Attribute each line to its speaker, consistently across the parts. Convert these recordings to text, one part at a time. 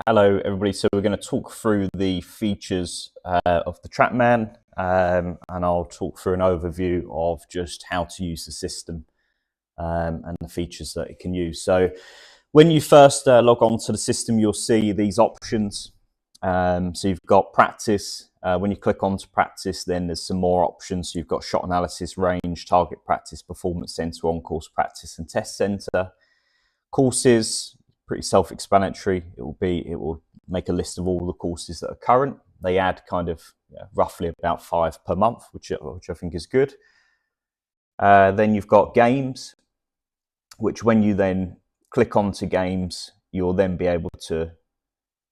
Speaker 1: Hello everybody, so we're going to talk through the features of the Trackman and I'll talk through an overview of just how to use the system and the features that it can use. So when you first log on to the system, you'll see these options. So you've got practice. When you click on to practice, then there's some more options. So you've got shot analysis, range, target practice, performance center, on-course practice and test center. Courses, pretty self-explanatory. It will make a list of all the courses that are current. They add kind of roughly about 5 per month, which I think is good. Then you've got games, which when you then click onto games, you'll then be able to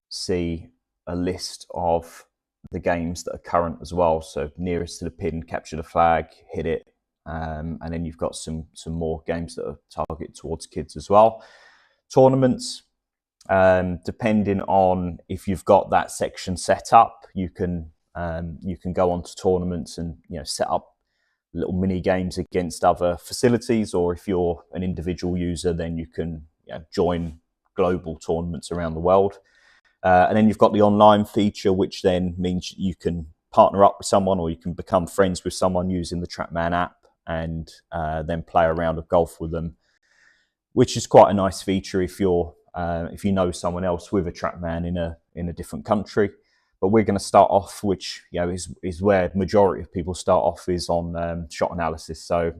Speaker 1: see a list of the games that are current as well. So nearest to the pin, capture the flag, hit it, and then you've got some more games that are targeted towards kids as well. Tournaments, depending on if you've got that section set up, you can go on to tournaments and set up little mini games against other facilities, or if you're an individual user, then you can join global tournaments around the world. And then you've got the online feature, which then means you can partner up with someone or you can become friends with someone using the Trackman app and then play a round of golf with them, which is quite a nice feature if you know someone else with a Trackman in a different country. But we're going to start off, which is where the majority of people start off, is on shot analysis. So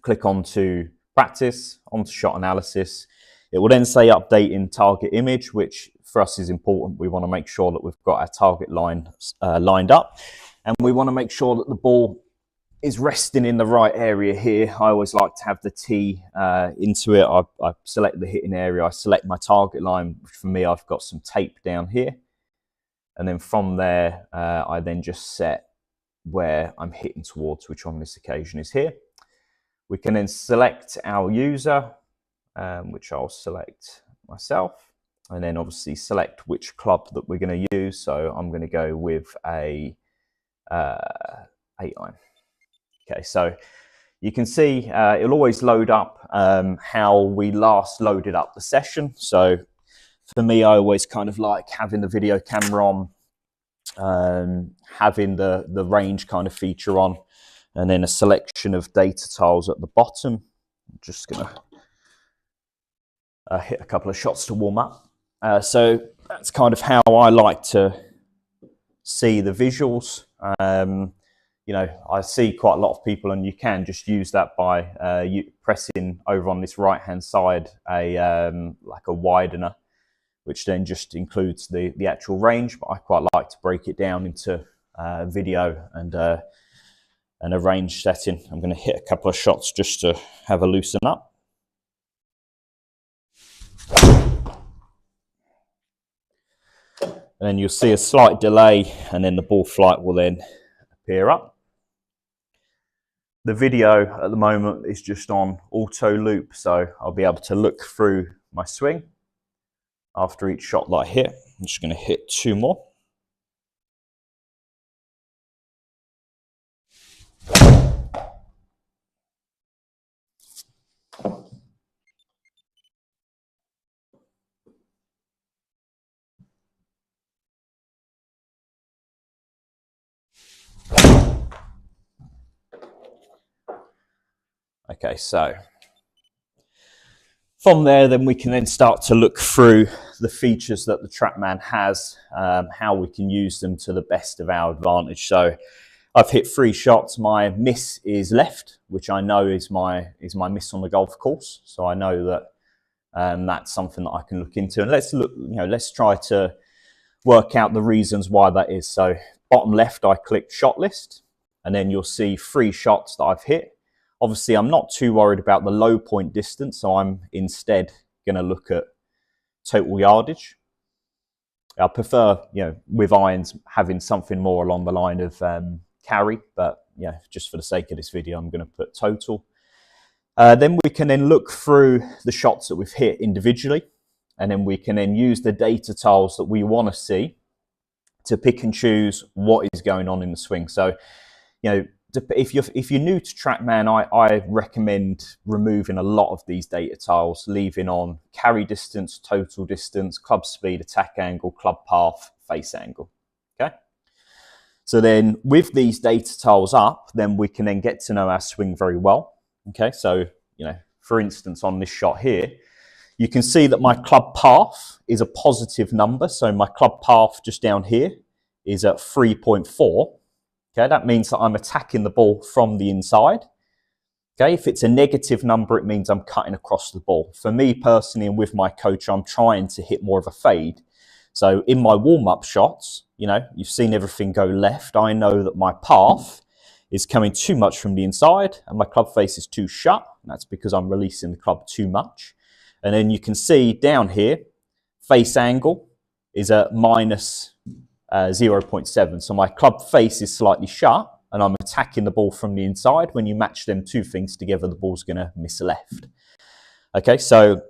Speaker 1: click onto practice, onto shot analysis. It will then say updating target image, which for us is important. We want to make sure that we've got our target line lined up, and we want to make sure that the ball is resting in the right area here. I always like to have the tee into it. I select the hitting area. I select my target line. For me, I've got some tape down here. And then from there, I then just set where I'm hitting towards, which on this occasion is here. We can then select our user, which I'll select myself. And then obviously select which club that we're going to use. So I'm going to go with a 8-iron. Okay, so you can see it'll always load up how we last loaded up the session. So for me, I always kind of like having the video camera on, having the range kind of feature on, and then a selection of data tiles at the bottom. I'm just going to hit a couple of shots to warm up. So that's kind of how I like to see the visuals. I see quite a lot of people, and you can just use that by pressing over on this right-hand side like a widener, which then just includes the actual range. But I quite like to break it down into video and a range setting. I'm going to hit a couple of shots just to have a loosen up. And then you'll see a slight delay, and then the ball flight will then appear up. The video at the moment is just on auto loop, so I'll be able to look through my swing after each shot that I hit. I'm just going to hit 2 more. Okay, so from there, then we can then start to look through the features that the Trackman has, how we can use them to the best of our advantage. So I've hit 3 shots. My miss is left, which I know is my miss on the golf course. So I know that that's something that I can look into. And let's try to work out the reasons why that is. So bottom left, I click shot list, and then you'll see 3 shots that I've hit. Obviously, I'm not too worried about the low point distance, so I'm instead going to look at total yardage. I prefer, with irons, having something more along the line of carry, but just for the sake of this video, I'm going to put total. Then we can then look through the shots that we've hit individually, and then we can then use the data tiles that we want to see to pick and choose what is going on in the swing. So, if you're new to Trackman, I recommend removing a lot of these data tiles, leaving on carry distance, total distance, club speed, attack angle, club path, face angle. Okay. So then with these data tiles up, then we can then get to know our swing very well. Okay. So, for instance, on this shot here, you can see that my club path is a positive number. So my club path just down here is at 3.4. Okay, that means that I'm attacking the ball from the inside. Okay, if it's a negative number, it means I'm cutting across the ball. For me personally, and with my coach, I'm trying to hit more of a fade. So in my warm-up shots, you've seen everything go left. I know that my path is coming too much from the inside and my club face is too shut. And that's because I'm releasing the club too much. And then you can see down here, face angle is at minus 0.7. So my club face is slightly shut and I'm attacking the ball from the inside. When you match them two things together, the ball's going to miss left. Okay, so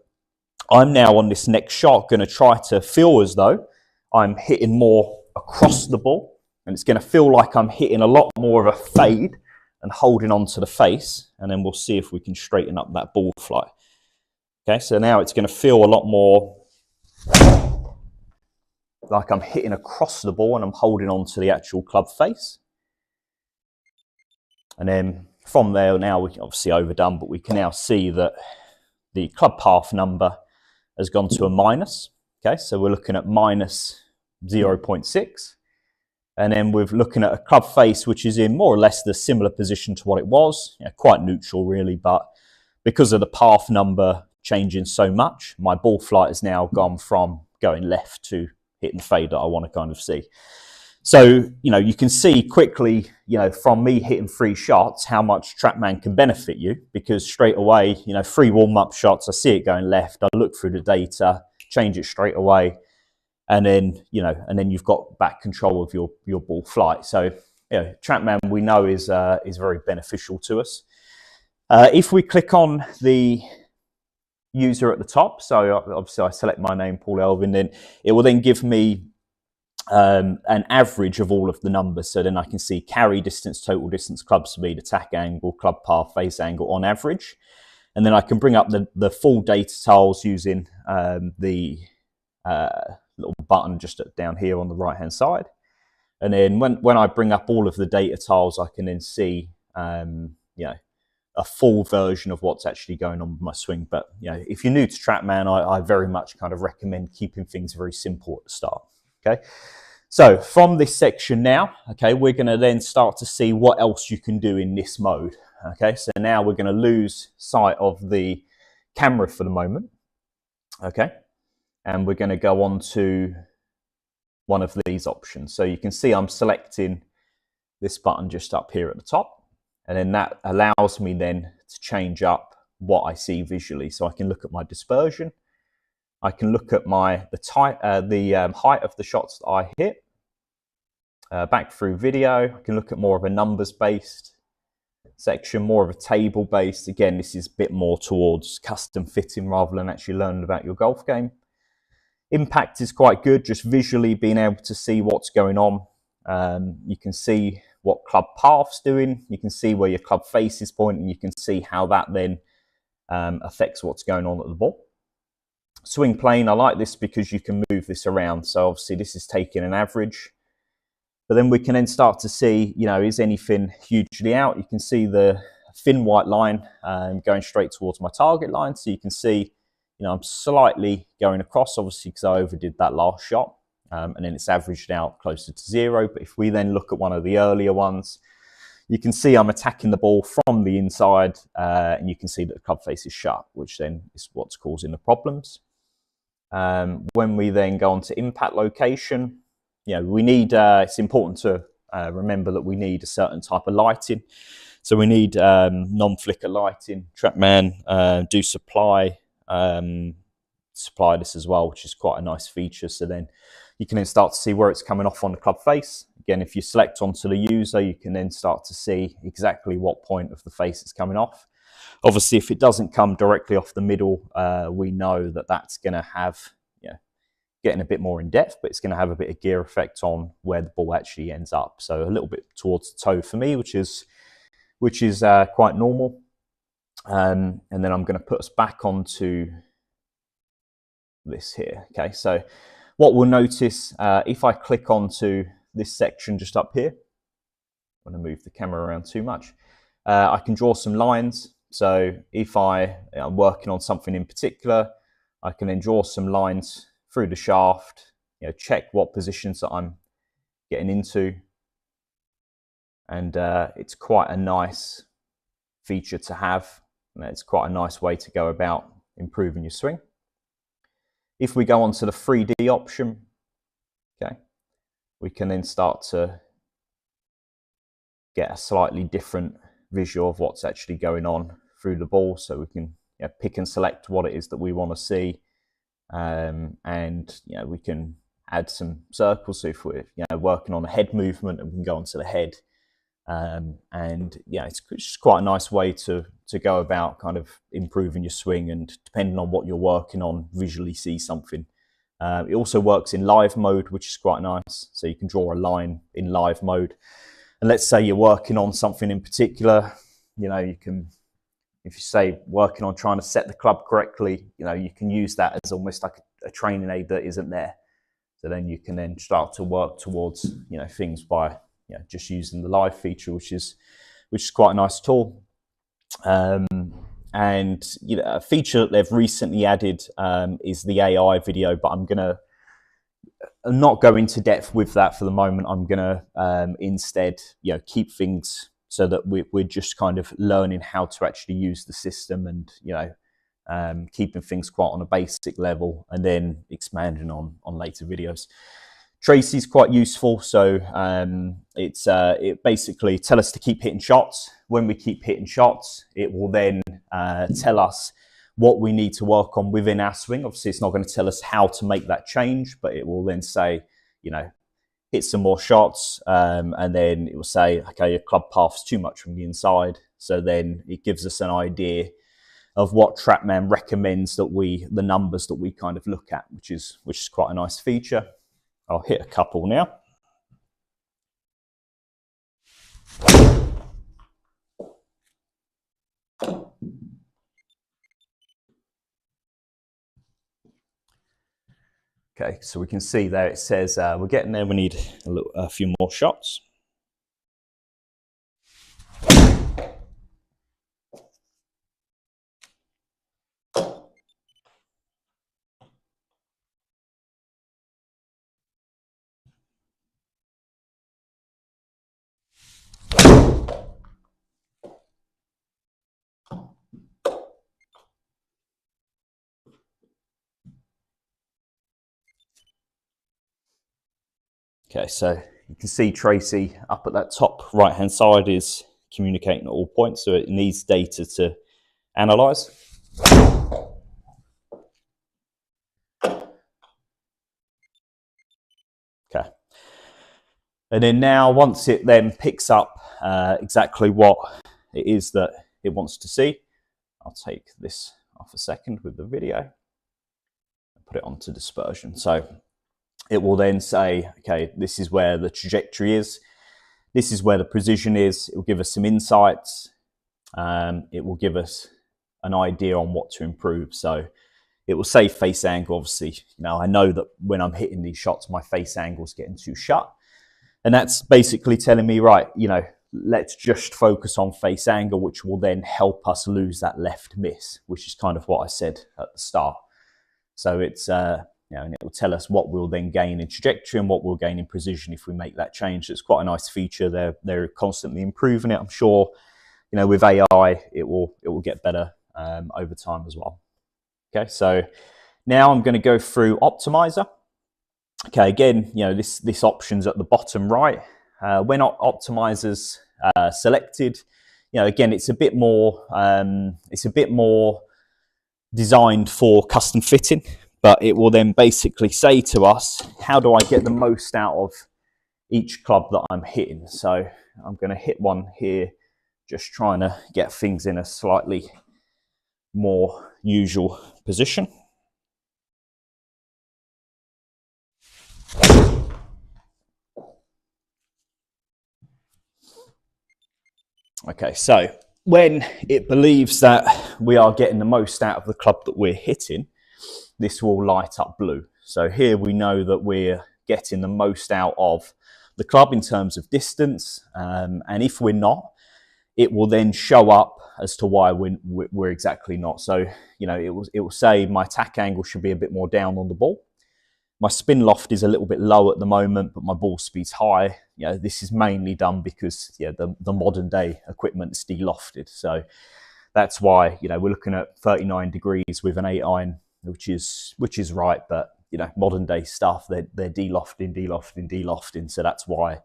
Speaker 1: I'm now on this next shot going to try to feel as though I'm hitting more across the ball, and it's going to feel like I'm hitting a lot more of a fade and holding on to the face, and then we'll see if we can straighten up that ball flight. Okay, so now it's going to feel a lot more like I'm hitting across the ball and I'm holding on to the actual club face. And then from there, now we can obviously overdone, but we can now see that the club path number has gone to a minus. Okay, so we're looking at minus 0.6. And then we're looking at a club face, which is in more or less the similar position to what it was, quite neutral really, but because of the path number changing so much, my ball flight has now gone from going left to hitting the fade that I want to kind of see. So, you can see quickly, from me hitting 3 shots, how much Trackman can benefit you, because straight away, 3 warm-up shots, I see it going left, I look through the data, change it straight away, and then, you've got back control of your ball flight. So, Trackman we know is very beneficial to us. If we click on the user at the top, so obviously I select my name, Paul Elvin, then it will then give me an average of all of the numbers. So then I can see carry distance, total distance, club speed, attack angle, club path, face angle on average. And then I can bring up the full data tiles using the little button just down here on the right hand side. And then when I bring up all of the data tiles, I can then see a full version of what's actually going on with my swing. But if you're new to Trackman, I very much kind of recommend keeping things very simple at the start. Okay, so from this section now, okay, we're going to then start to see what else you can do in this mode. Okay, so now we're going to lose sight of the camera for the moment. Okay, and we're going to go on to one of these options. So you can see I'm selecting this button just up here at the top. And then that allows me then to change up what I see visually. So I can look at my dispersion. I can look at the height of the shots that I hit. Back through video, I can look at more of a numbers-based section, more of a table-based. Again, this is a bit more towards custom fitting rather than actually learning about your golf game. Impact is quite good, just visually being able to see what's going on. You can see what club path's doing, you can see where your club face is pointing, you can see how that then affects what's going on at the ball. Swing plane, I like this because you can move this around. So obviously this is taking an average, but then we can then start to see, is anything hugely out? You can see the thin white line going straight towards my target line. So you can see, I'm slightly going across, obviously because I overdid that last shot. And then it's averaged out closer to 0. But if we then look at one of the earlier ones, you can see I'm attacking the ball from the inside, and you can see that the club face is shut, which then is what's causing the problems. When we then go on to impact location, we need, it's important to remember that we need a certain type of lighting. So we need non-flicker lighting. Trackman do supply this as well, which is quite a nice feature. So then you can then start to see where it's coming off on the club face. Again, if you select onto the user, you can then start to see exactly what point of the face it's coming off. Obviously, if it doesn't come directly off the middle, we know that that's going to have, getting a bit more in depth, but it's going to have a bit of gear effect on where the ball actually ends up. So a little bit towards the toe for me, which is which is quite normal. And then I'm going to put us back onto this here. Okay, so what we'll notice, if I click onto this section just up here, I'm going to move the camera around too much, I can draw some lines. So if I'm working on something in particular, I can then draw some lines through the shaft, check what positions that I'm getting into. And it's quite a nice feature to have. And it's quite a nice way to go about improving your swing. If we go on to the 3D option, okay, we can then start to get a slightly different visual of what's actually going on through the ball. So we can pick and select what it is that we want to see. And we can add some circles. So if we're working on a head movement, and we can go onto the head. It's just quite a nice way to go about kind of improving your swing, and depending on what you're working on, visually see something. It also works in live mode, which is quite nice. So you can draw a line in live mode. And let's say you're working on something in particular, you can, if you say working on trying to set the club correctly, you can use that as almost like a training aid that isn't there. So then you can then start to work towards, things by just using the live feature, which is quite a nice tool. A feature that they've recently added is the AI video, but I'm not go into depth with that for the moment. I'm gonna instead, keep things so that we're just kind of learning how to actually use the system, and keeping things quite on a basic level, and then expanding on later videos. Tracy is quite useful. So it basically tells us to keep hitting shots. When we keep hitting shots, it will then tell us what we need to work on within our swing. Obviously, it's not going to tell us how to make that change, but it will then say, hit some more shots, and then it will say, okay, your club path's too much from the inside. So then it gives us an idea of what Trackman recommends that the numbers that we kind of look at, which is quite a nice feature. I'll hit a couple now. Okay, so we can see there it says we're getting there. We need a few more shots. Okay, so you can see Tracy up at that top right-hand side is communicating at all points, so it needs data to analyze. Okay. And then now, once it then picks up exactly what it is that it wants to see, I'll take this off a second with the video and put it onto dispersion. So it will then say, okay, this is where the trajectory is. This is where the precision is. It will give us some insights. It will give us an idea on what to improve. So it will say face angle. Obviously, I know that when I'm hitting these shots, my face angle is getting too shut. And that's basically telling me, right, let's just focus on face angle, which will then help us lose that left miss, which is kind of what I said at the start. So it's, and it will tell us what we'll then gain in trajectory and what we'll gain in precision if we make that change. So it's quite a nice feature. They're constantly improving it. I'm sure, with AI, it will get better over time as well. Okay, so now I'm going to go through Optimizer. Okay, again, this option's at the bottom right. When Optimizer's selected, again, it's a bit more designed for custom fitting, but it will then basically say to us, how do I get the most out of each club that I'm hitting? So I'm going to hit one here, just trying to get things in a slightly more usual position. Okay, so when it believes that we are getting the most out of the club that we're hitting, this will light up blue. So here we know that we're getting the most out of the club in terms of distance, and if we're not, it will then show up as to why we're exactly not. So, you know, it will say my attack angle should be a bit more down on the ball. My spin loft is a little bit low at the moment, but my ball speed's high. You know, this is mainly done because the modern day equipment is de-lofted. So that's why, you know, we're looking at 39 degrees with an 8-iron, which is right. But, you know, modern day stuff, they're de-lofting. So that's why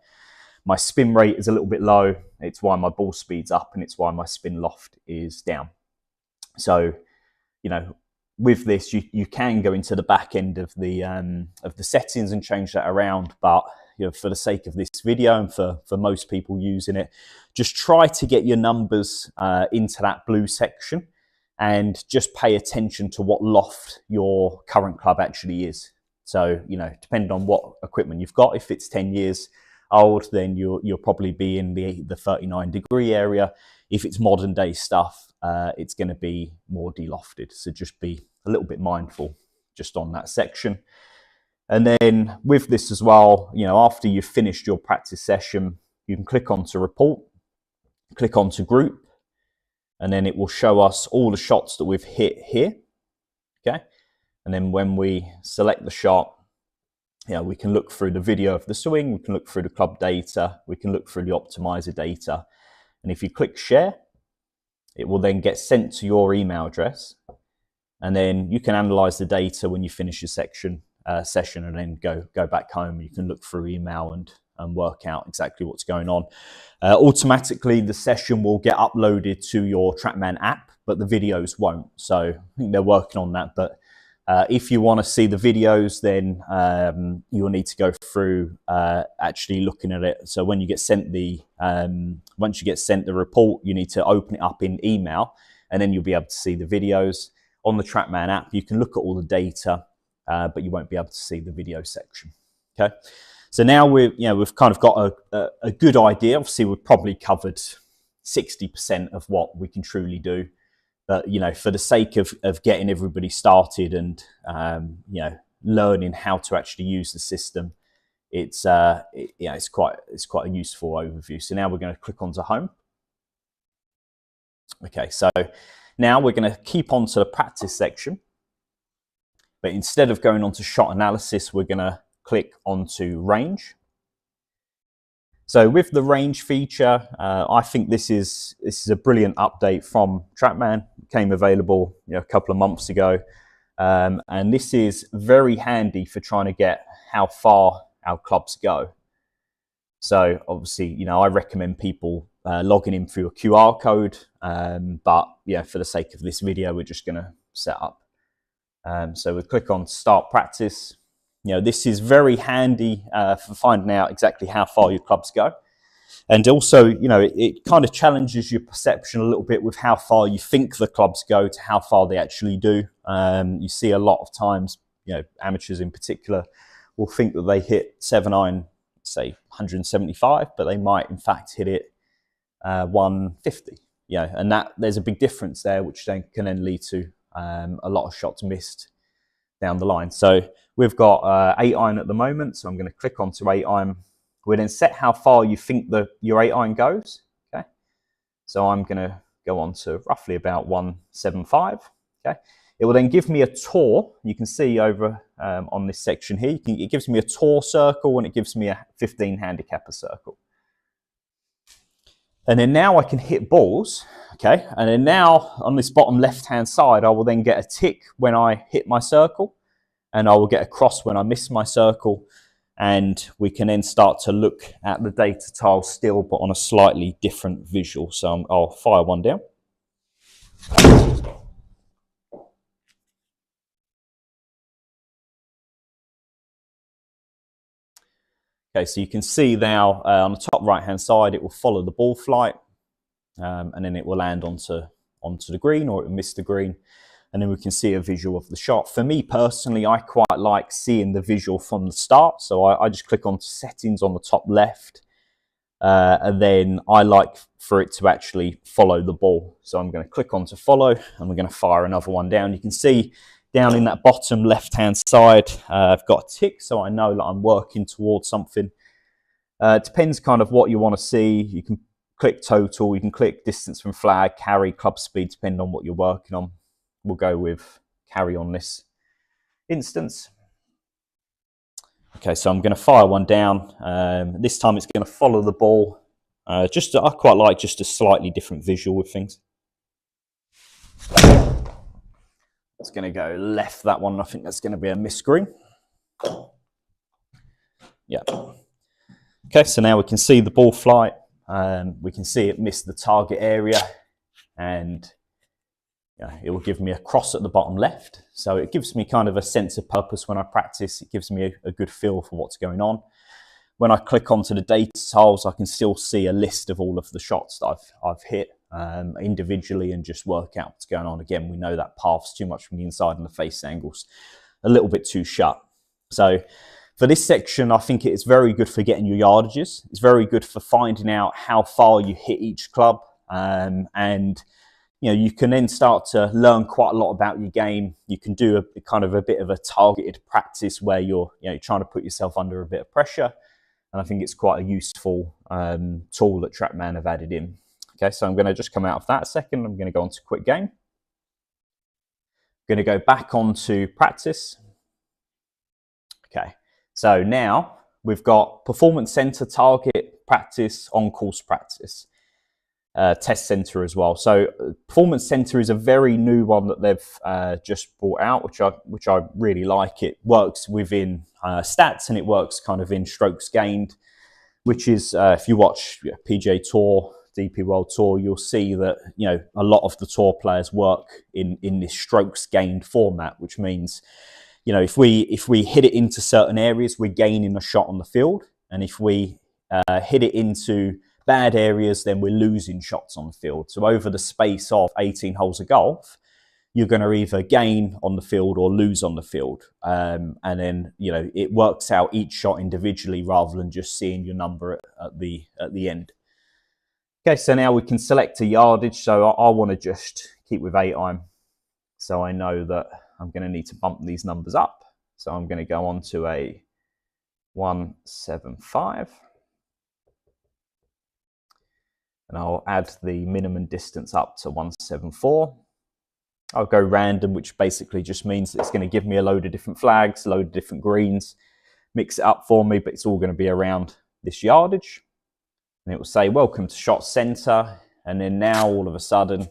Speaker 1: my spin rate is a little bit low. It's why my ball speed's up, and it's why my spin loft is down. So, you know, with this, you can go into the back end of the settings and change that around. But, you know, for the sake of this video and for most people using it, just try to get your numbers into that blue section, and just pay attention to what loft your current club actually is. So, you know, depending on what equipment you've got, if it's 10 years old, then you'll probably be in the 39 degree area. If it's modern day stuff, it's going to be more de-lofted. So just be a little bit mindful just on that section. And then with this as well, you know, after you've finished your practice session, you can click onto report, click onto group, and then it will show us all the shots that we've hit here. Okay. And then when we select the shot, we can look through the video of the swing, we can look through the club data, we can look through the optimizer data. And if you click share, it will then get sent to your email address. And then you can analyze the data when you finish your session, and then go back home. You can look through email and work out exactly what's going on. Automatically, the session will get uploaded to your Trackman app, but the videos won't. So I think they're working on that. But if you want to see the videos, then you'll need to go through actually looking at it. So when you get sent once you get sent the report, you need to open it up in email, and then you'll be able to see the videos. On the Trackman app, you can look at all the data, but you won't be able to see the video section. Okay, so now we've kind of got a good idea. Obviously, we've probably covered 60% of what we can truly do. But, you know, for the sake of getting everybody started and, you know, learning how to actually use the system, it's quite a useful overview. So now we're going to click onto home. Okay, so now we're going to keep on to the practice section. But instead of going on to shot analysis, we're going to click onto range. So with the range feature, I think this is a brilliant update from Trackman. It came available, you know, a couple of months ago, and this is very handy for trying to get how far our clubs go. So obviously, you know, I recommend people logging in through a QR code, but yeah, for the sake of this video, we're just going to set up. So we click on Start Practice. You know, this is very handy for finding out exactly how far your clubs go. And also, you know, it kind of challenges your perception a little bit with how far you think the clubs go to how far they actually do. You see a lot of times, you know, amateurs in particular will think that they hit 7-iron, say 175, but they might in fact hit it 150. You know, and that there's a big difference there, which then can then lead to a lot of shots missed down the line. So we've got 8-iron at the moment, so I'm going to click onto 8-iron. We then set how far you think your 8-iron goes. Okay, so I'm going to go on to roughly about 175. Okay, it will then give me a tour. You can see over on this section here, it gives me a tour circle, and it gives me a 15 handicapper circle. And then now I can hit balls, okay? And then now on this bottom left-hand side, I will then get a tick when I hit my circle, and I will get a cross when I miss my circle. And we can then start to look at the data tile still, but on a slightly different visual. So I'll fire one down. Okay, so you can see now on the top right-hand side, it will follow the ball flight, and then it will land onto the green, or it will miss the green, and then we can see a visual of the shot. For me personally, I quite like seeing the visual from the start, so I just click on settings on the top left, And then I like for it to actually follow the ball. So I'm going to click on to follow, and we're going to fire another one down. You can see down in that bottom left-hand side, I've got a tick, so I know that I'm working towards something. It depends kind of what you want to see. You can click total, you can click distance from flag, carry, club speed, depending on what you're working on. We'll go with carry on this instance. Okay, so I'm going to fire one down. This time it's going to follow the ball. I quite like just a slightly different visual with things. It's going to go left, that one. I think that's going to be a miss green. Yeah. Okay, so now we can see the ball flight. We can see it miss the target area, and it will give me a cross at the bottom left. So it gives me kind of a sense of purpose when I practice. It gives me a good feel for what's going on. When I click onto the data tiles, I can still see a list of all of the shots that I've hit individually, and just work out what's going on. Again, we know that path's too much from the inside and the face angle's a little bit too shut. So for this section, I think it's very good for getting your yardages. It's very good for finding out how far you hit each club, and you can then start to learn quite a lot about your game. You can do a kind of a bit of a targeted practice where you're trying to put yourself under a bit of pressure. And I think it's quite a useful tool that Trackman have added in. Okay, so I'm going to just come out of that a second. I'm going to go on to quick game. I'm going to go back onto practice. Okay, so now we've got performance center, target practice, on-course practice. Test center as well. So performance center is a very new one that they've just brought out, which I really like. It works within stats, and it works kind of in strokes gained, which is if you watch PGA Tour, DP World Tour, you'll see that a lot of the tour players work in this strokes gained format, which means if we hit it into certain areas, we're gaining a shot on the field, and if we hit it into bad areas, then we're losing shots on the field. So over the space of 18 holes of golf, you're going to either gain on the field or lose on the field. And then, it works out each shot individually rather than just seeing your number at the end. Okay, so now we can select a yardage. So I want to just keep with 8 iron. So I know that I'm going to need to bump these numbers up. So I'm going to go on to a 175. And I'll add the minimum distance up to 174. I'll go random, which basically just means it's going to give me a load of different flags, a load of different greens, mix it up for me, but it's all going to be around this yardage. And it will say, welcome to shot center. And then now all of a sudden,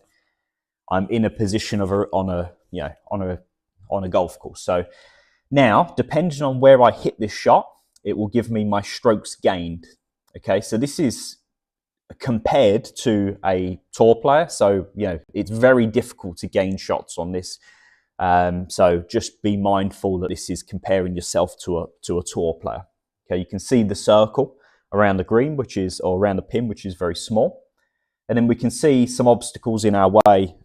Speaker 1: I'm in a position of on a golf course. So now, depending on where I hit this shot, it will give me my strokes gained. Okay, so this is compared to a tour player. So, it's very difficult to gain shots on this. So just be mindful that this is comparing yourself to a tour player. Okay, you can see the circle around the green, or around the pin, which is very small. And then we can see some obstacles in our way.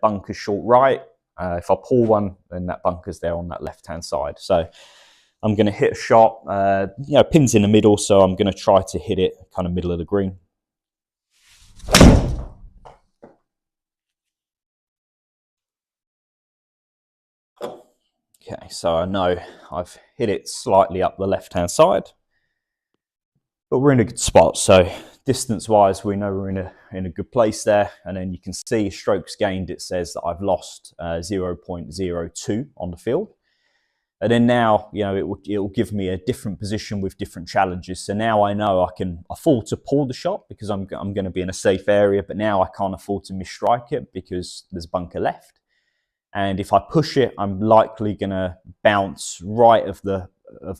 Speaker 1: Bunker short right. If I pull one, then that bunker's there on that left-hand side. So I'm going to hit a shot, pin's in the middle, so I'm going to try to hit it kind of middle of the green. Okay, so I know I've hit it slightly up the left-hand side, but we're in a good spot. So distance-wise, we know we're in a good place there. And then you can see strokes gained. It says that I've lost 0.02 on the field. And then now, it will give me a different position with different challenges. So now I know I can afford to pull the shot because I'm going to be in a safe area, but now I can't afford to misstrike it because there's bunker left. And if I push it, I'm likely going to bounce right of the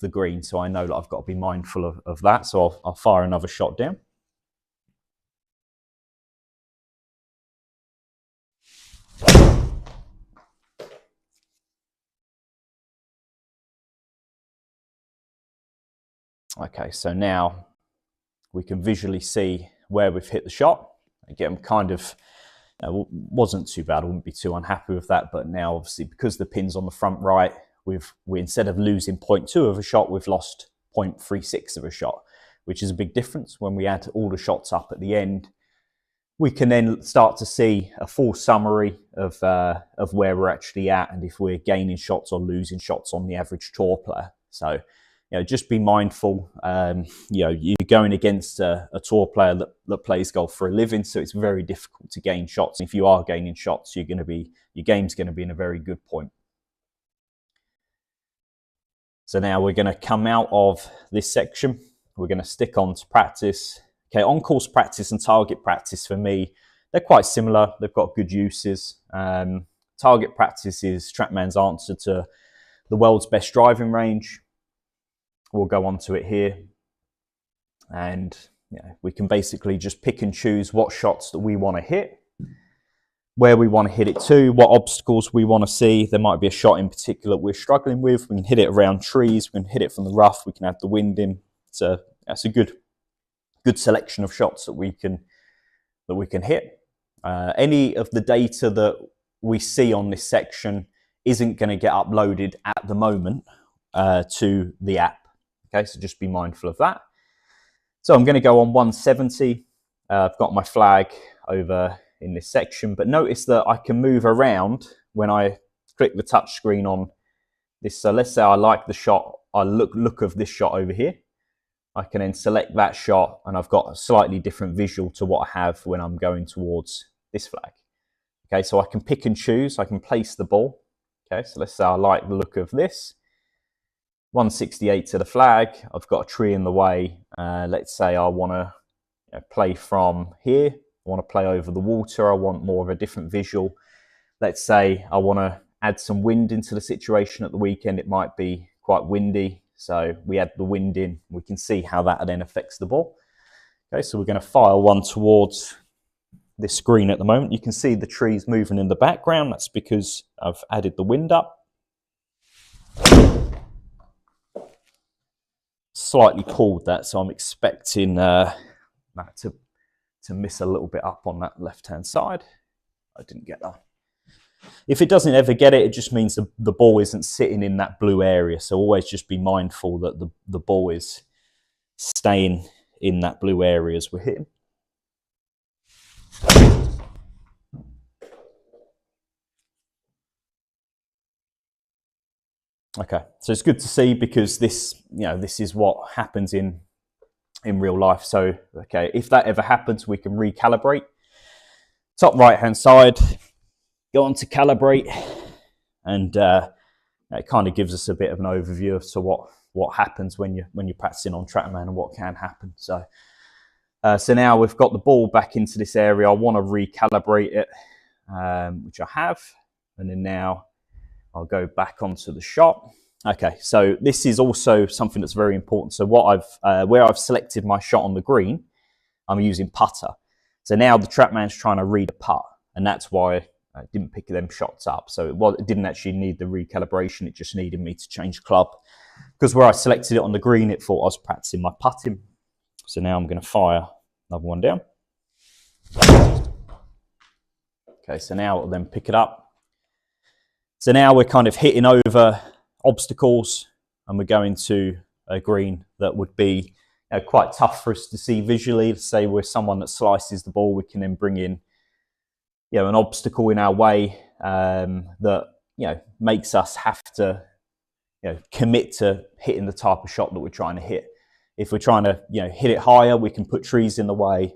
Speaker 1: green. So I know that I've got to be mindful of that. So I'll fire another shot down. Okay, so now we can visually see where we've hit the shot. Again, kind of wasn't too bad. I wouldn't be too unhappy with that. But now, obviously, because the pin's on the front right, we instead of losing 0.2 of a shot, we've lost 0.36 of a shot, which is a big difference. When we add all the shots up at the end, we can then start to see a full summary of where we're actually at and if we're gaining shots or losing shots on the average tour player. So, just be mindful. You're going against a tour player that plays golf for a living, so it's very difficult to gain shots. If you are gaining shots, your game's going to be in a very good point. So now we're going to come out of this section. We're going to stick on to practice. Okay, on-course practice and target practice for me, they're quite similar. They've got good uses. Target practice is Trackman's answer to the world's best driving range. We'll go on to it here. And we can basically just pick and choose what shots that we want to hit, where we want to hit it to, what obstacles we want to see. There might be a shot in particular we're struggling with. We can hit it around trees. We can hit it from the rough. We can add the wind in. So that's a good selection of shots that we can hit. Any of the data that we see on this section isn't going to get uploaded at the moment to the app. Okay, so just be mindful of that. So I'm going to go on 170. I've got my flag over in this section, but notice that I can move around when I click the touch screen on this. So let's say I like the shot, I look of this shot over here. I can then select that shot and I've got a slightly different visual to what I have when I'm going towards this flag. Okay, so I can pick and choose, I can place the ball. Okay, so let's say I like the look of this. 168 to the flag, I've got a tree in the way. Let's say I want to play from here. I want to play over the water. I want more of a different visual. Let's say I want to add some wind into the situation at the weekend. It might be quite windy. So we add the wind in. We can see how that then affects the ball. Okay, so we're going to fire one towards this screen at the moment. You can see the trees moving in the background. That's because I've added the wind up. Slightly pulled that, so I'm expecting that to miss a little bit up on that left-hand side. I didn't get that. If it doesn't ever get it, it just means the ball isn't sitting in that blue area. So always just be mindful that the ball is staying in that blue area as we're hitting. Okay, so it's good to see because this is what happens in real life. So, okay, if that ever happens, we can recalibrate. Top right-hand side, go on to calibrate, and it kind of gives us a bit of an overview as to what happens when you're practicing on Trackman and what can happen. So, so now we've got the ball back into this area. I want to recalibrate it, which I have, and then now I'll go back onto the shot. Okay, so this is also something that's very important. So what where I've selected my shot on the green, I'm using putter. So now the Trackman's trying to read a putt, and that's why I didn't pick them shots up. So it didn't actually need the recalibration. It just needed me to change club, because where I selected it on the green, it thought I was practicing my putting. So now I'm going to fire another one down. Okay, so now it'll then pick it up. So now we're kind of hitting over obstacles, and we're going to a green that would be quite tough for us to see visually. Let's say we're someone that slices the ball, we can then bring in an obstacle in our way that makes us have to commit to hitting the type of shot that we're trying to hit. If we're trying to hit it higher, we can put trees in the way.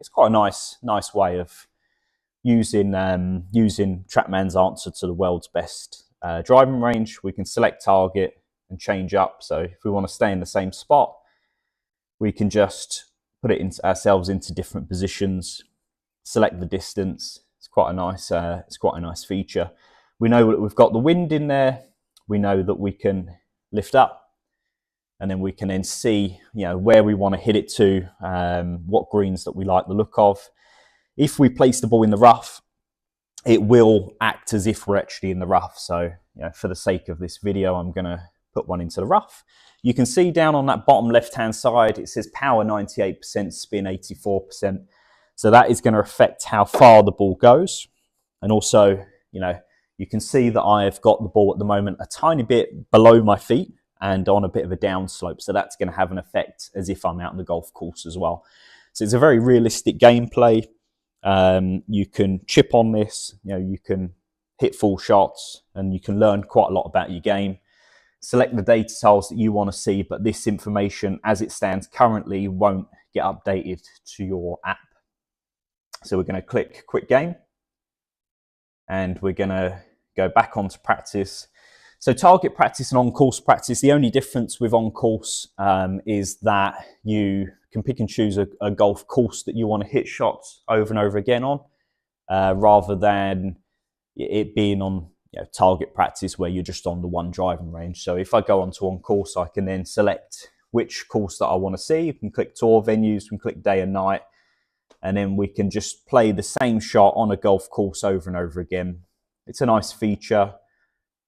Speaker 1: It's quite a nice way of using Trackman's answer to the world's best driving range. We can select target and change up. So if we want to stay in the same spot, we can just put it ourselves into different positions, select the distance. It's quite a nice feature. We know that we've got the wind in there. We know that we can lift up, and then we can then see where we want to hit it to, what greens that we like the look of. If we place the ball in the rough, it will act as if we're actually in the rough. So, for the sake of this video, I'm going to put one into the rough. You can see down on that bottom left-hand side, it says power 98%, spin 84%. So that is going to affect how far the ball goes. And also, you can see that I've got the ball at the moment a tiny bit below my feet. and on a bit of a downslope. So that's going to have an effect as if I'm out on the golf course as well. So it's a very realistic gameplay. You can chip on this, you can hit full shots, and you can learn quite a lot about your game. Select the data tiles that you want to see, but this information as it stands currently won't get updated to your app. So we're going to click Quick Game, and we're going to go back onto practice. So target practice and on-course practice, the only difference with on-course is that you can pick and choose a golf course that you want to hit shots over and over again on, rather than it being on target practice where you're just on the one driving range. So if I go onto on-course, I can then select which course that I want to see. You can click tour venues, you can click day and night, and then we can just play the same shot on a golf course over and over again. It's a nice feature.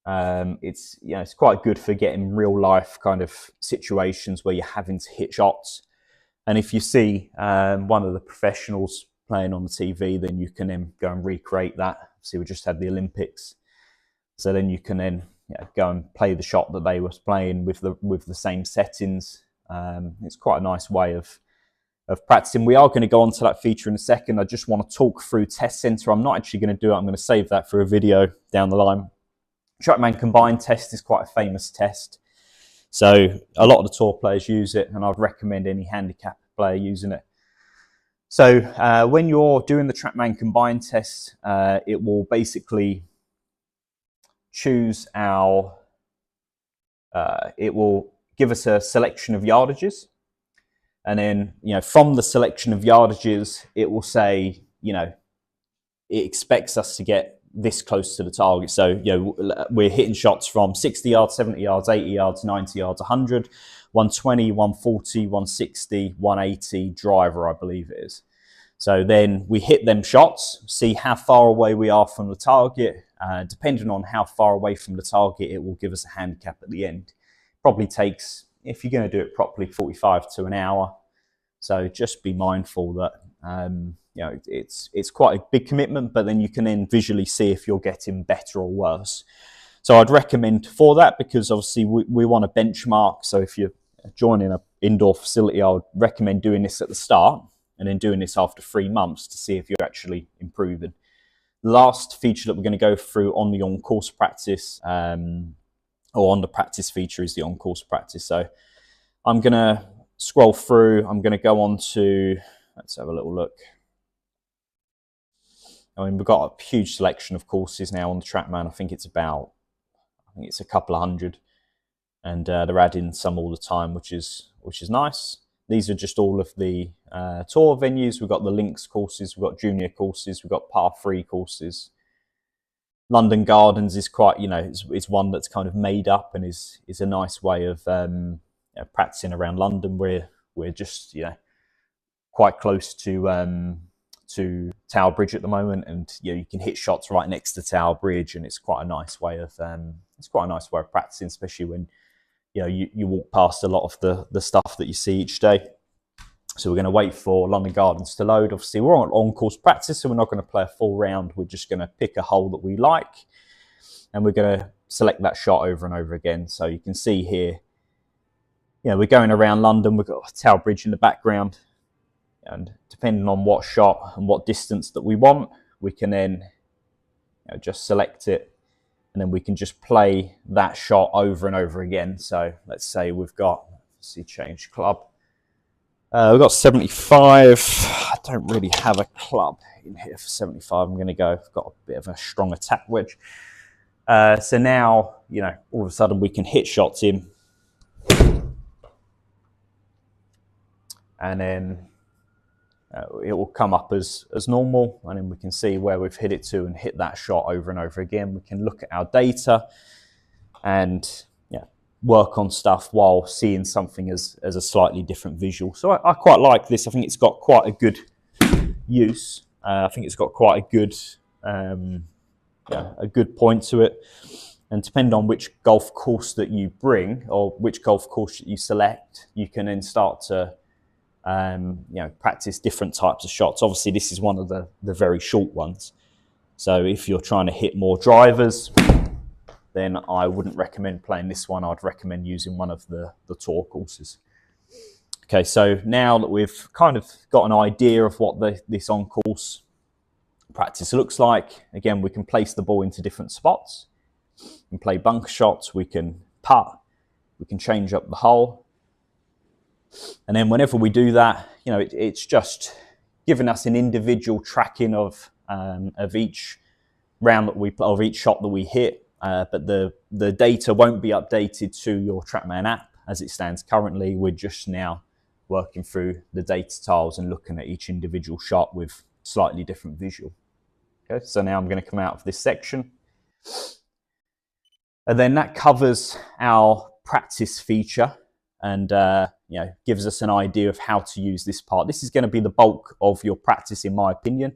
Speaker 1: It's quite good for getting real life kind of situations where you're having to hit shots. And if you see one of the professionals playing on the TV, then you can then go and recreate that. See, we just had the Olympics, so then you can then go and play the shot that they were playing with the same settings. It's quite a nice way of practicing. We are going to go on to that feature in a second. I just want to talk through Test Center. I'm not actually going to do it. I'm going to save that for a video down the line. Trackman combined test is quite a famous test. So a lot of the tour players use it, and I'd recommend any handicap player using it. So when you're doing the Trackman combined test, it will basically choose it will give us a selection of yardages. And then, from the selection of yardages, it will say, it expects us to get this close to the target. So, we're hitting shots from 60 yards, 70 yards, 80 yards, 90 yards, 100, 120, 140, 160, 180 driver, I believe it is. So then we hit them shots, see how far away we are from the target. Depending on how far away from the target, it will give us a handicap at the end. Probably takes, if you're going to do it properly, 45 to an hour. So just be mindful that it's quite a big commitment, but then you can then visually see if you're getting better or worse. So I'd recommend for that, because obviously we want a benchmark. So if you're joining an indoor facility, I would recommend doing this at the start and then doing this after 3 months to see if you're actually improving. The last feature that we're going to go through on the on-course practice, or on the practice feature, is the on-course practice. So I'm going to scroll through. I'm going to go on to, let's have a little look. I mean, we've got a huge selection of courses now on the Trackman. I think it's a couple of hundred, and they're adding some all the time, which is nice. These are just all of the tour venues. We've got the links courses, we've got junior courses, we've got par 3 courses. London Gardens is quite, it's one that's kind of made up and is a nice way of practicing around London. We're just quite close to Tower Bridge at the moment, and you can hit shots right next to Tower Bridge, and it's quite a nice way of practicing, especially when you walk past a lot of the stuff that you see each day. So we're going to wait for London Gardens to load. Obviously, we're on course practice, so we're not going to play a full round. We're just going to pick a hole that we like, and we're going to select that shot over and over again. So you can see here, we're going around London. We've got Tower Bridge in the background, and depending on what shot and what distance that we want, we can then just select it, and then we can just play that shot over and over again. So let's say we've got, change club. We've got 75. I don't really have a club in here for 75. I'm going to go, I've got a bit of a strong attack wedge. So now, all of a sudden we can hit shots in. And then it will come up as normal, and then we can see where we've hit it to and hit that shot over and over again. We can look at our data and work on stuff while seeing something as a slightly different visual. So I quite like this. I think it's got quite a good use. I think it's got quite a good point to it. And depending on which golf course that you bring or which golf course that you select, you can then start to practice different types of shots. Obviously, this is one of the very short ones. So if you're trying to hit more drivers, then I wouldn't recommend playing this one. I'd recommend using one of the tour courses. Okay, so now that we've kind of got an idea of what this on-course practice looks like, again, we can place the ball into different spots. We can play bunker shots, we can putt, we can change up the hole. And then whenever we do that, you know, it's just giving us an individual tracking of each round that we play, of each shot that we hit. But the data won't be updated to your Trackman app as it stands currently. We're just now working through the data tiles and looking at each individual shot with slightly different visual. Okay, so now I'm going to come out of this section. And then that covers our practice feature and you know, gives us an idea of how to use this part. This is going to be the bulk of your practice, in my opinion.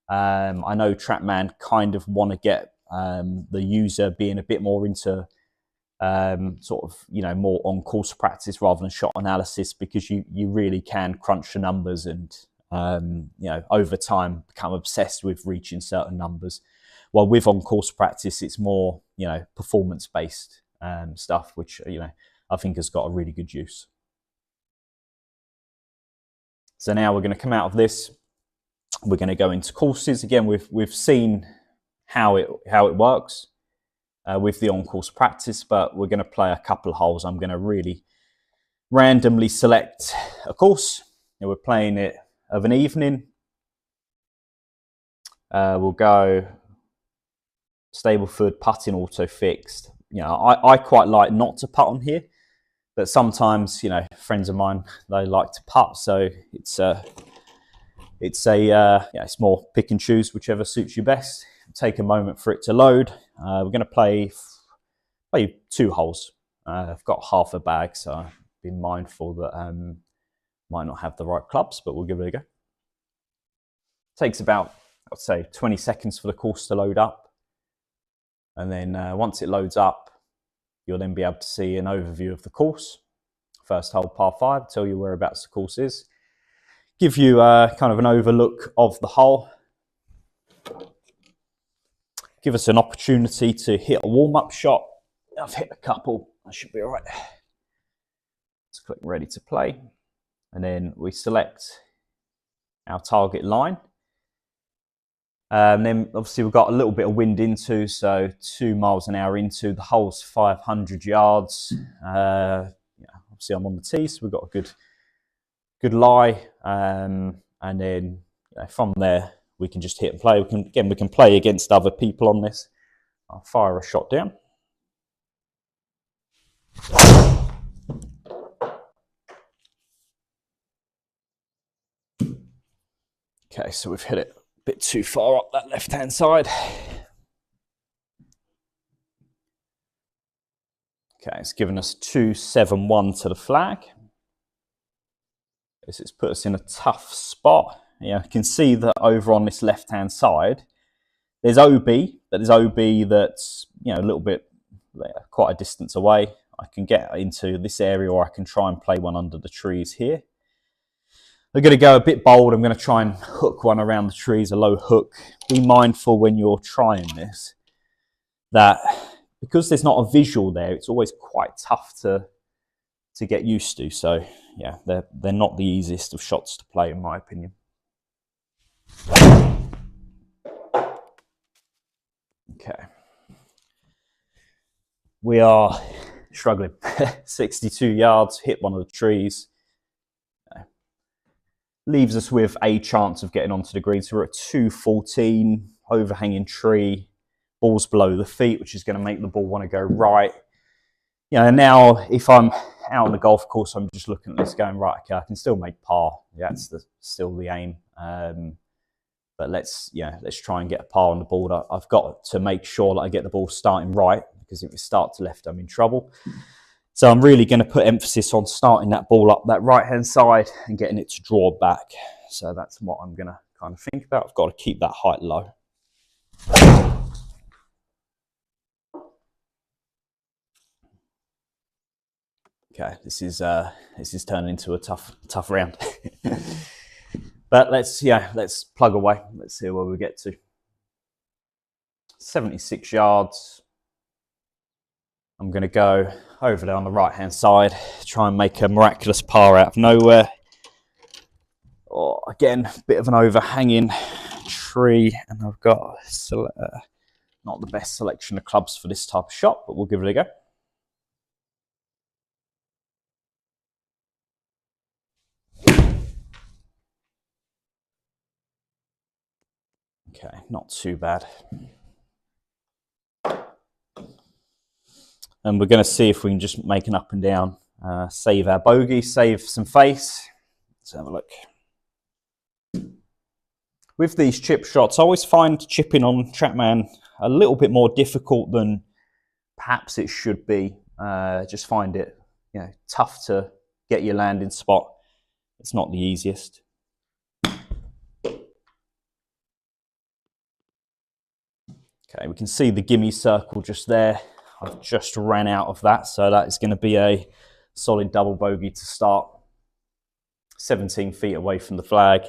Speaker 1: I know Trackman kind of want to get the user being a bit more into sort of, you know, more on-course practice rather than shot analysis, because you really can crunch the numbers and, you know, over time become obsessed with reaching certain numbers. While with on-course practice, it's more, you know, performance-based stuff, which, you know, I think has got a really good use. So now we're going to come out of this. We're going to go into courses. Again, we've seen how it works with the on-course practice, but we're going to play a couple of holes. I'm going to really randomly select a course. And we're playing it of an evening. We'll go Stableford, putting auto fixed. You know, I quite like not to putt on here, but sometimes, you know, friends of mine, they like to putt, so it's yeah, it's more pick and choose, whichever suits you best. Take a moment for it to load. We're going to play 2 holes. I've got half a bag, so I've been mindful that might not have the right clubs, but we'll give it a go. Takes about, I'd say, 20 seconds for the course to load up. And then once it loads up, you'll then be able to see an overview of the course. First hole, par 5, tell you whereabouts the course is. Give you kind of an overlook of the hole. Give us an opportunity to hit a warm-up shot. I've hit a couple, I should be all right. Let's click ready to play. And then we select our target line. And then obviously we've got a little bit of wind into, so 2 miles an hour into. The hole's 500 yards. Yeah, obviously I'm on the tee, so we've got a good lie. And then, you know, from there, we can just hit and play. We can play against other people on this. I'll fire a shot down. Okay, so we've hit it a bit too far up that left-hand side. Okay, it's given us 271 to the flag. This has put us in a tough spot. You can see that over on this left-hand side, there's OB, but there's OB that's, you know, a little bit, quite a distance away. I can get into this area, or I can try and play one under the trees here. I'm going to go a bit bold. I'm going to try and hook one around the trees, a low hook. Be mindful when you're trying this that because there's not a visual there, it's always quite tough to get used to. So yeah, they're not the easiest of shots to play, in my opinion. Okay. We are struggling. 62 yards, hit one of the trees. Leaves us with a chance of getting onto the green. So we're at 214, overhanging tree, ball's below the feet, which is going to make the ball want to go right. You know, now if I'm out on the golf course, I'm just looking at this going, right, okay, I can still make par. That's still the aim. But let's try and get a par on the ball. I've got to make sure that I get the ball starting right, because if it starts to left, I'm in trouble. So I'm really going to put emphasis on starting that ball up that right-hand side and getting it to draw back. So that's what I'm going to kind of think about. I've got to keep that height low. Okay, this is turning into a tough round. But let's plug away. Let's see where we get to. 76 yards. I'm going to go over there on the right hand side, try and make a miraculous par out of nowhere. Oh, again, a bit of an overhanging tree, and I've got not the best selection of clubs for this type of shot, but we'll give it a go. Okay, not too bad. And we're going to see if we can just make an up and down, save our bogey, save some face. Let's have a look. With these chip shots, I always find chipping on Trackman a little bit more difficult than perhaps it should be. Just find it, tough to get your landing spot. It's not the easiest. Okay, we can see the gimme circle just there. I've just ran out of that, so that is going to be a solid double bogey to start. 17 feet away from the flag.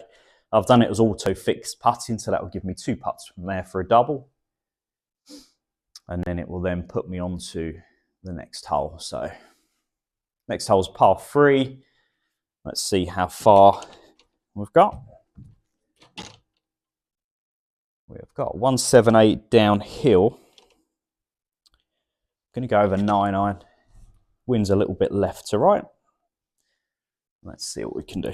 Speaker 1: I've done it as auto-fixed putting, so that will give me 2 putts from there for a double. And then it will then put me onto the next hole. So next hole is par 3. Let's see how far we've got. We've got 178 downhill. Going to go over 9-iron. Wind's a little bit left to right. Let's see what we can do.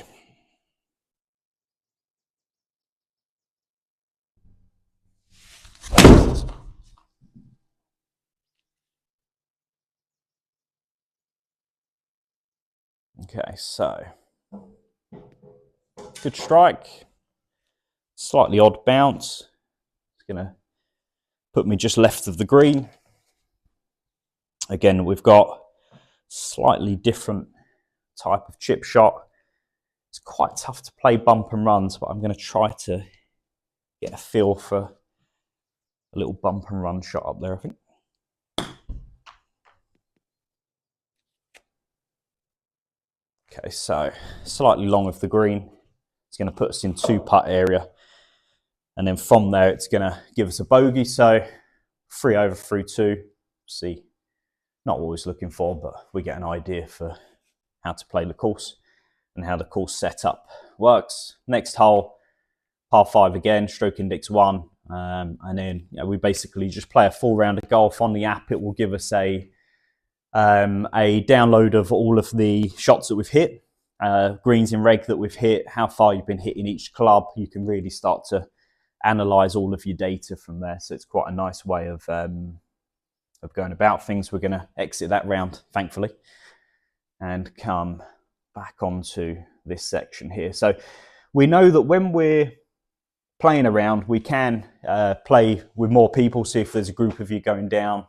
Speaker 1: Okay, so good strike. Slightly odd bounce. It's going to put me just left of the green. Again, we've got slightly different type of chip shot. It's quite tough to play bump and runs, but I'm going to try to get a feel for a little bump and run shot up there, I think. Okay, so slightly long of the green. It's going to put us in 2-putt area. And then from there, it's going to give us a bogey. So 3 over through 2. See, not what I was looking for, but we get an idea for how to play the course and how the course setup works. Next hole, par 5 again, stroke index 1. And then we basically just play a full round of golf. On the app, it will give us a download of all of the shots that we've hit, greens in reg that we've hit, how far you've been hitting each club. You can really start to analyze all of your data from there. So it's quite a nice way of going about things. We're going to exit that round, thankfully, and come back onto this section here. So we know that when we're playing around, we can play with more people. So if there's a group of you going down,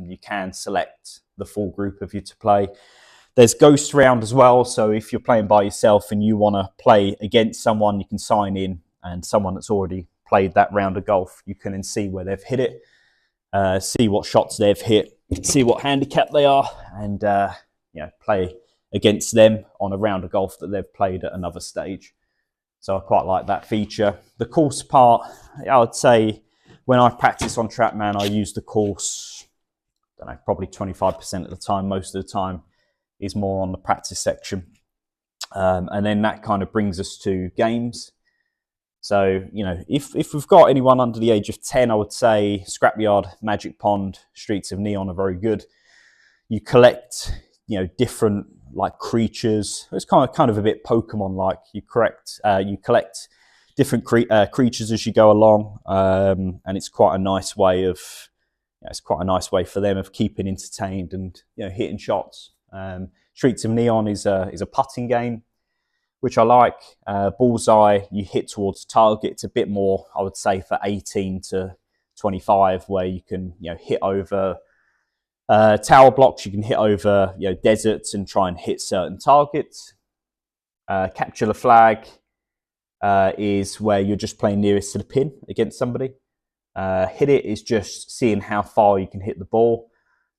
Speaker 1: you can select the full group of you to play. There's ghost round as well. So if you're playing by yourself and you want to play against someone, you can sign in, and someone that's already played that round of golf, you can then see where they've hit it, see what shots they've hit, see what handicap they are, and play against them on a round of golf that they've played at another stage. So I quite like that feature. The course part, I would say when I practice on Trackman, I use the course, I don't know, probably 25% of the time. Most of the time is more on the practice section. And then that kind of brings us to games. So, if we've got anyone under the age of 10, I would say Scrapyard, Magic Pond, Streets of Neon are very good. You collect, different creatures. It's kind of a bit Pokemon-like. You collect different creatures as you go along, and it's quite a nice way for them of keeping entertained and hitting shots. Streets of Neon is a putting game, which I like. Bullseye, you hit towards target. It's a bit more, I would say, for 18 to 25, where you can hit over tower blocks. You can hit over deserts and try and hit certain targets. Capture the flag is where you're just playing nearest to the pin against somebody. Hit it is just seeing how far you can hit the ball.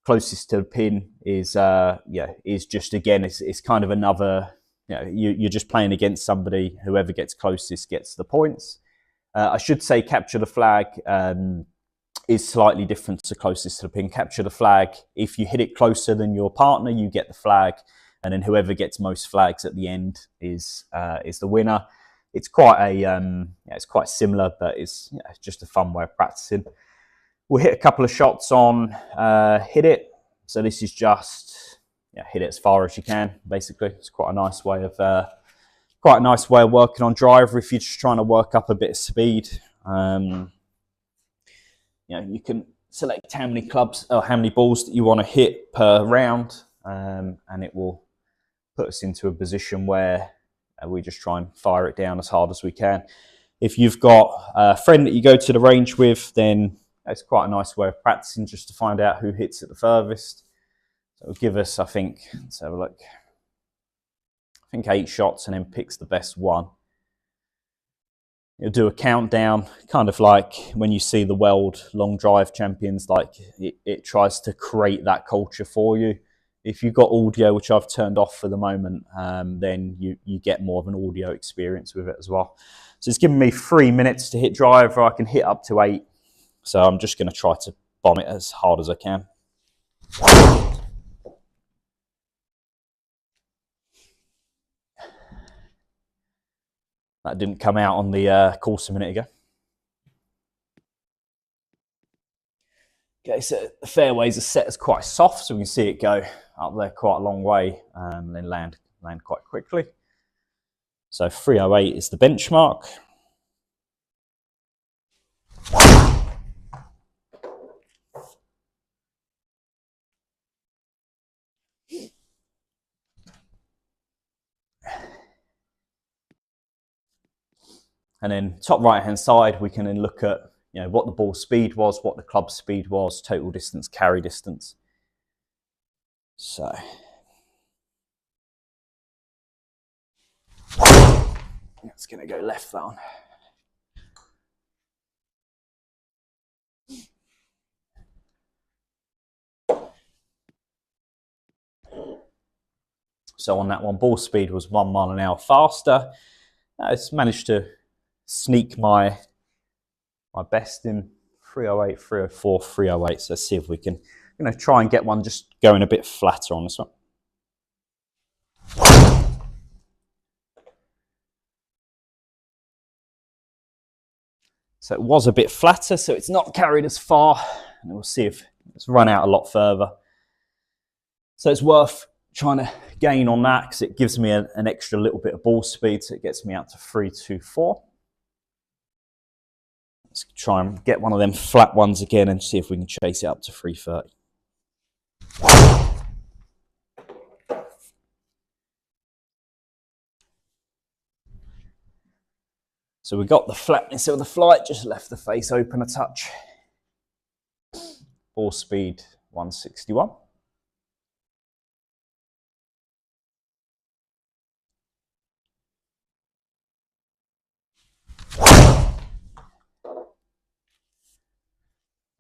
Speaker 1: Closest to the pin is just, again, it's kind of another, you're just playing against somebody. Whoever gets closest gets the points. I should say capture the flag is slightly different to closest to the pin. Capture the flag. If you hit it closer than your partner, you get the flag, and then whoever gets most flags at the end is the winner. It's quite it's quite similar, but it's just a fun way of practicing. We'll hit a couple of shots on hit it. So this is just hit it as far as you can. Basically, it's quite a nice way of working on driver if you're just trying to work up a bit of speed. You can select how many clubs or how many balls that you want to hit per round, and it will put us into a position where we just try and fire it down as hard as we can. If you've got a friend that you go to the range with, then it's quite a nice way of practicing just to find out who hits it the furthest. So it'll give us, I think, let's have a look. I think 8 shots and then picks the best one. It'll do a countdown, kind of like when you see the world long drive champions, like it tries to create that culture for you. If you've got audio, which I've turned off for the moment, then you get more of an audio experience with it as well. So it's given me 3 minutes to hit driver. I can hit up to 8. So I'm just going to try to bomb it as hard as I can. That didn't come out on the course a minute ago. Okay, so the fairways are set as quite soft, so we can see it go up there quite a long way and then land quite quickly. So 308 is the benchmark. And then top right hand side, we can then look at what the ball speed was, what the club speed was, total distance, carry distance. So it's going to go left, that one. So on that one, ball speed was 1 mile an hour faster. It's managed to sneak my best in 308, 304, 308. So let's see if we can try and get one just going a bit flatter on this one. So it was a bit flatter, so it's not carried as far. And we'll see if it's run out a lot further. So it's worth trying to gain on that because it gives me an extra little bit of ball speed. So it gets me out to 324. Let's try and get one of them flat ones again and see if we can chase it up to 330. So we got the flatness of the flight, just left the face open a touch. Ball speed 161.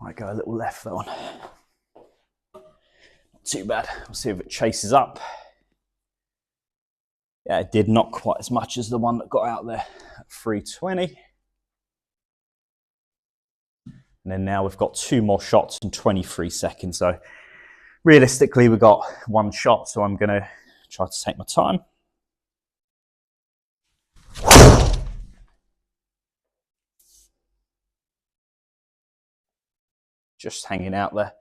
Speaker 1: Might go a little left, that one. Not too bad. We'll see if it chases up. Yeah, it did not quite as much as the one that got out there at 320. And then now we've got 2 more shots in 23 seconds. So realistically, we've got 1 shot. So I'm going to try to take my time. Just hanging out there.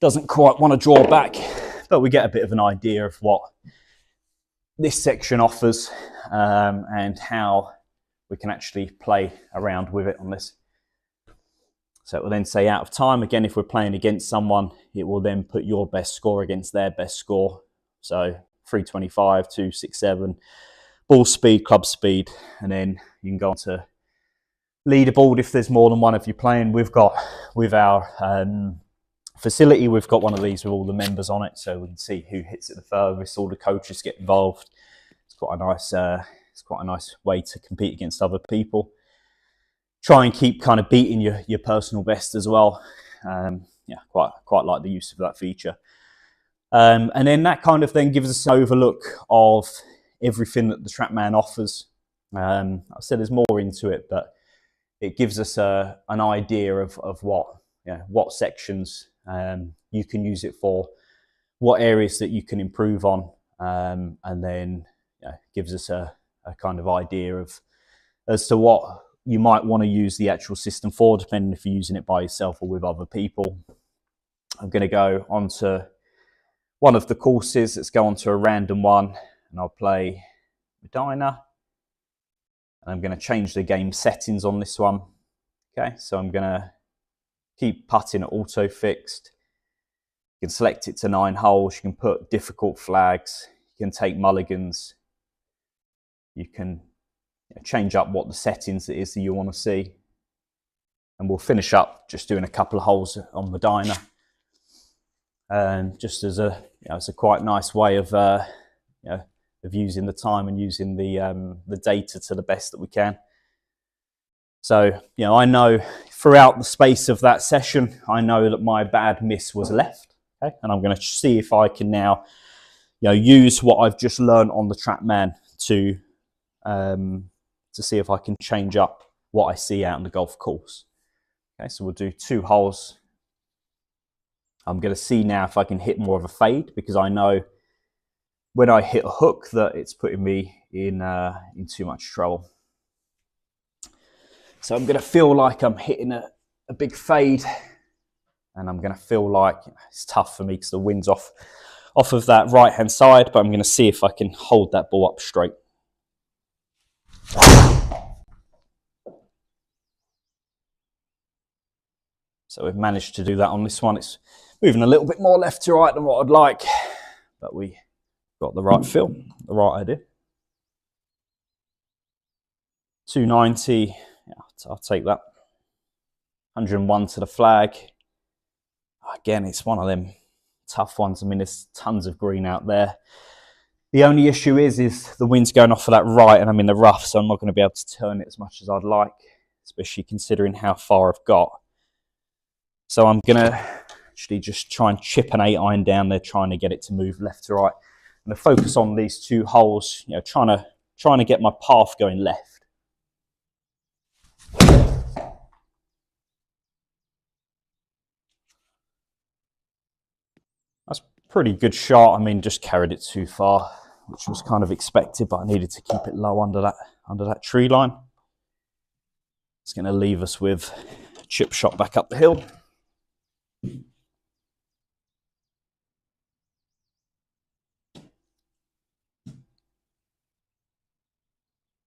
Speaker 1: Doesn't quite want to draw back, but we get a bit of an idea of what this section offers and how we can actually play around with it on this. So it will then say out of time. Again, if we're playing against someone, it will then put your best score against their best score. So 325, 267, ball speed, club speed, and then you can go on to leaderboard if there's more than one of you playing. We've got, with our facility, we've got one of these with all the members on it, so we can see who hits it the furthest. All the coaches get involved. It's quite a nice way to compete against other people. Try and keep kind of beating your personal best as well. Yeah, quite like the use of that feature. And then that kind of then gives us an overlook of everything that the Trackman offers. I said there's more into it, but it gives us an idea of what what sections you can use it for, what areas that you can improve on, and then gives us a kind of idea of as to what you might want to use the actual system for, depending if you're using it by yourself or with other people. I'm going to go on to one of the courses. Let's go on to a random one, and I'll play Medina. And I'm going to change the game settings on this one. Okay, so I'm going to keep putting at auto fixed. You can select it to 9 holes. You can put difficult flags. You can take mulligans. You can change up what the settings it is that you want to see. And we'll finish up just doing a couple of holes on Medina. And just as it's a quite nice way of using the time and using the data to the best that we can. So I know throughout the space of that session, I know that my bad miss was left. Okay, and I'm going to see if I can now use what I've just learned on the Trackman to see if I can change up what I see out on the golf course. Okay, so we'll do 2 holes. I'm going to see now if I can hit more of a fade, because I know when I hit a hook that it's putting me in too much trouble. So I'm going to feel like I'm hitting a big fade, and I'm going to feel like it's tough for me because the wind's off of that right hand side, but I'm going to see if I can hold that ball up straight. So we've managed to do that on this one. It's moving a little bit more left to right than what I'd like, but we got the right feel, the right idea. 290, I'll take that. 101 to the flag. Again, it's one of them tough ones. I mean, there's tons of green out there. The only issue is the wind's going off of that right, and I'm in the rough, so I'm not going to be able to turn it as much as I'd like, especially considering how far I've got. So I'm going to actually just try and chip an 8-iron down there, trying to get it to move left to right. I'm going to focus on these 2 holes, trying to get my path going left. That's a pretty good shot. I mean, just carried it too far, which was kind of expected, but I needed to keep it low under that tree line. It's going to leave us with a chip shot back up the hill.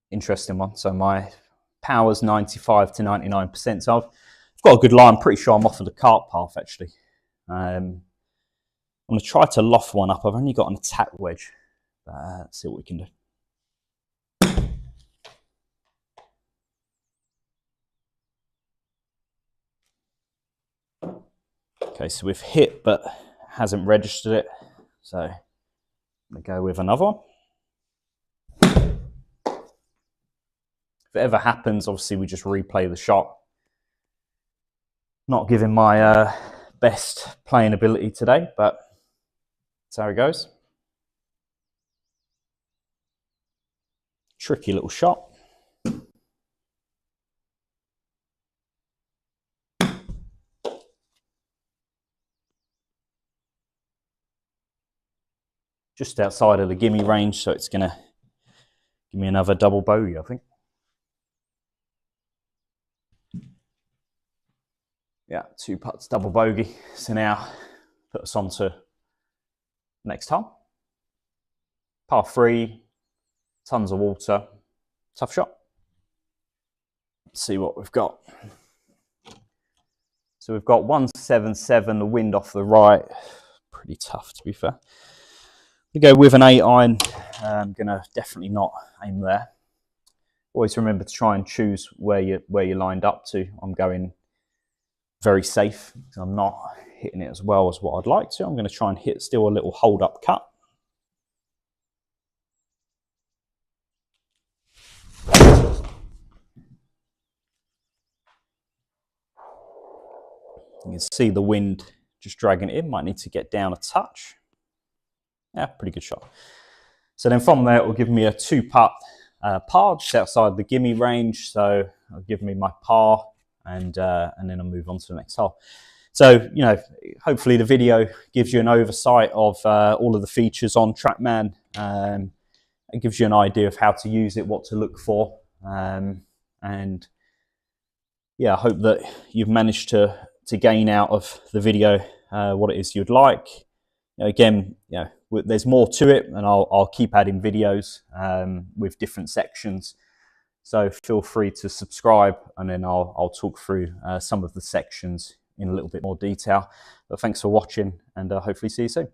Speaker 1: Interesting one. So my power's 95 to 99%. So I've got a good lie. I'm pretty sure I'm off of the cart path, actually. I'm going to try to loft one up. I've only got an attack wedge. Let's see what we can do. Okay, so we've hit, but hasn't registered it. So I'm going to go with another one. If it ever happens, obviously we just replay the shot. Not giving my best playing ability today, but that's how it goes. Tricky little shot. Just outside of the gimme range, so it's going to give me another double bogey, I think. Yeah, 2 putts, double bogey. So now put us on to next hole. Par 3, tons of water, tough shot. Let's see what we've got. So we've got 177, the wind off the right. Pretty tough, to be fair. We go with an 8-iron. I'm going to definitely not aim there. Always remember to try and choose where you're lined up to. I'm going very safe. I'm not hitting it as well as what I'd like to. I'm going to try and hit still a little hold up cut. You can see the wind just dragging it in. Might need to get down a touch. Yeah, pretty good shot. So then from there, it will give me a 2-putt par just outside the gimme range. So it'll give me my par and then I'll move on to the next hole. So, you know, hopefully the video gives you an oversight of all of the features on Trackman. It gives you an idea of how to use it, what to look for, and yeah, I hope that you've managed to gain out of the video what it is you'd like. You know, again, you know, there's more to it, and I'll keep adding videos with different sections. So feel free to subscribe, and then I'll talk through some of the sections in a little bit more detail. But thanks for watching, and hopefully see you soon.